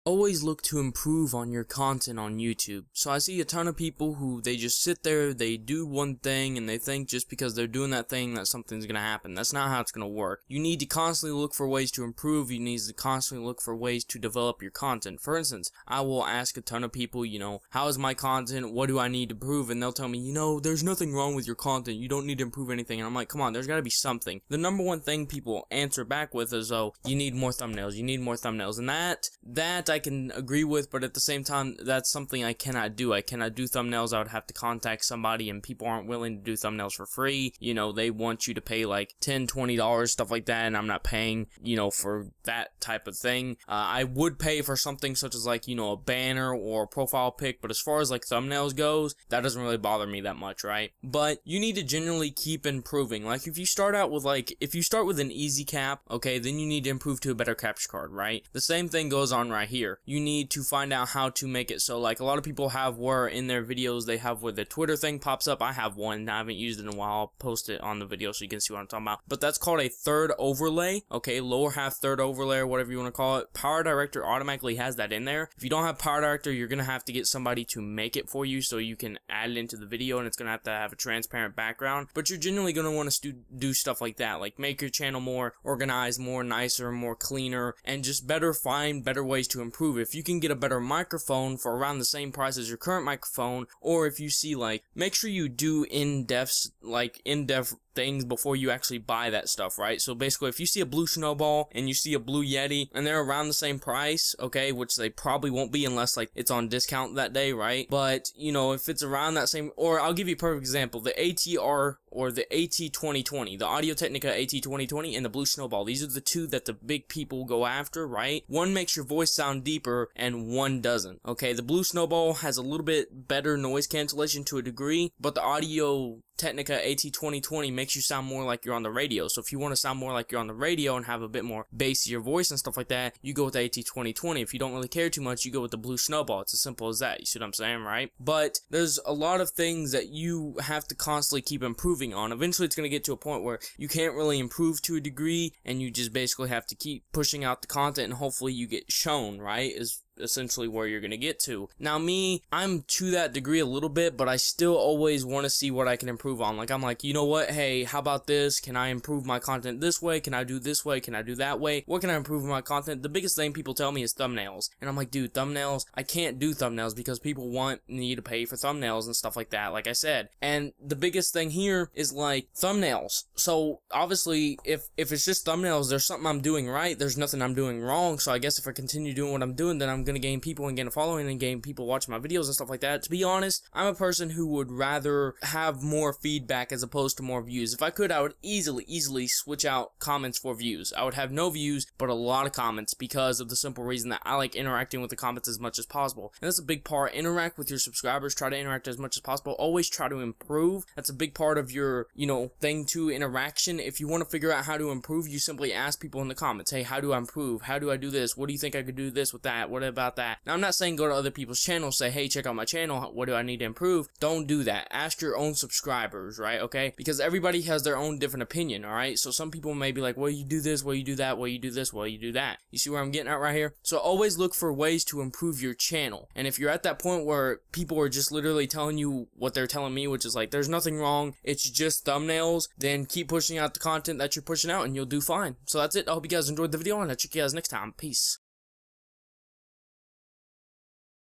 always look to improve on your content on YouTube. So I see a ton of people who they just sit there, they do one thing, and they think just because they're doing that thing that something's gonna happen. That's not how it's gonna work. You need to constantly look for ways to improve. You need to constantly look for ways to develop your content. For instance, I will ask a ton of people, how is my content? What do I need to improve? And they'll tell me, there's nothing wrong with your content. You don't need to improve anything. And I'm like, come on, there's gotta be something. The number one thing people answer back with is, oh, you need more thumbnails. You need more thumbnails. And that I can agree with, but at the same time, that's something I cannot do. I cannot do thumbnails. I would have to contact somebody, and people aren't willing to do thumbnails for free. They want you to pay like $10, $20, stuff like that, and I'm not paying, for that type of thing. I would pay for something such as like, a banner or a profile pic, but as far as like thumbnails goes, that doesn't really bother me that much, right? But you need to generally keep improving. Like if you start with an easy cap, okay, then you need to improve to a better capture card, right? The same thing goes on right here. You need to find out how to make it so like a lot of people have where in their videos they have where the Twitter thing pops up. I have one. I haven't used it in a while. I'll post it on the video so you can see what I'm talking about. But that's called a third overlay, okay? Lower half third overlay or whatever you want to call it. Power Director automatically has that in there. If you don't have Power Director, you're going to have to get somebody to make it for you so you can add it into the video, and it's going to have a transparent background. But you're generally going to want to do stuff like that, like make your channel more organized, more nicer, more cleaner, and just find better ways to improve. If you can get a better microphone for around the same price as your current microphone, or if you see make sure you do in-depth things before you actually buy that stuff, right? So basically, if you see a Blue Snowball and you see a Blue Yeti and they're around the same price, okay, which they probably won't be unless it's on discount that day, right? But if it's around that same, or I'll give you a perfect example, the ATR or the AT2020, the Audio-Technica AT2020 and the Blue Snowball. These are the two that the big people go after, right? One makes your voice sound deeper and one doesn't, okay? The Blue Snowball has a little bit better noise cancellation to a degree, but the Audio-Technica AT2020 makes you sound more like you're on the radio. So if you want to sound more like you're on the radio and have a bit more bass to your voice and stuff like that, you go with the AT2020. If you don't really care too much, you go with the Blue Snowball. It's as simple as that. You see what I'm saying, right? But there's a lot of things that you have to constantly keep improving on. Eventually, it's going to get to a point where you can't really improve to a degree, and you just basically have to keep pushing out the content, and hopefully you get shown, right? Is essentially where you're gonna get to. Now me, I'm to that degree a little bit, but I still always want to see what I can improve on. Like I'm like, you know what, hey, how about this? Can I improve my content this way? Can I do this way? Can I do that way? What can I improve my content? The biggest thing people tell me is thumbnails, and I'm like, dude, thumbnails, I can't do thumbnails because people want me to pay for thumbnails and stuff like that, like I said. And the biggest thing here is like thumbnails. So obviously if it's just thumbnails, there's something I'm doing right, there's nothing I'm doing wrong. So I guess if I continue doing what I'm doing, then I'm gonna gain people and gain a following and gain people watching my videos and stuff like that. To be honest, I'm a person who would rather have more feedback as opposed to more views. If I could, I would easily switch out comments for views. I would have no views, but a lot of comments, because of the simple reason that I like interacting with the comments as much as possible. And that's a big part. Interact with your subscribers. Try to interact as much as possible. Always try to improve. That's a big part of your, thing to interaction. If you want to figure out how to improve, you simply ask people in the comments, hey, how do I improve? How do I do this? What do you think I could do this with that? What about that? Now, I'm not saying go to other people's channels, say, hey, check out my channel, what do I need to improve? Don't do that. Ask your own subscribers, right, okay? Because everybody has their own different opinion, alright? So some people may be like, well, you do this, well, you do that, well, you do this, well, you do that. You see where I'm getting at right here? So always look for ways to improve your channel. And if you're at that point where people are just literally telling you what they're telling me, which is like, there's nothing wrong, it's just thumbnails, then keep pushing out the content that you're pushing out and you'll do fine. So that's it. I hope you guys enjoyed the video, and I'll check you guys next time. Peace.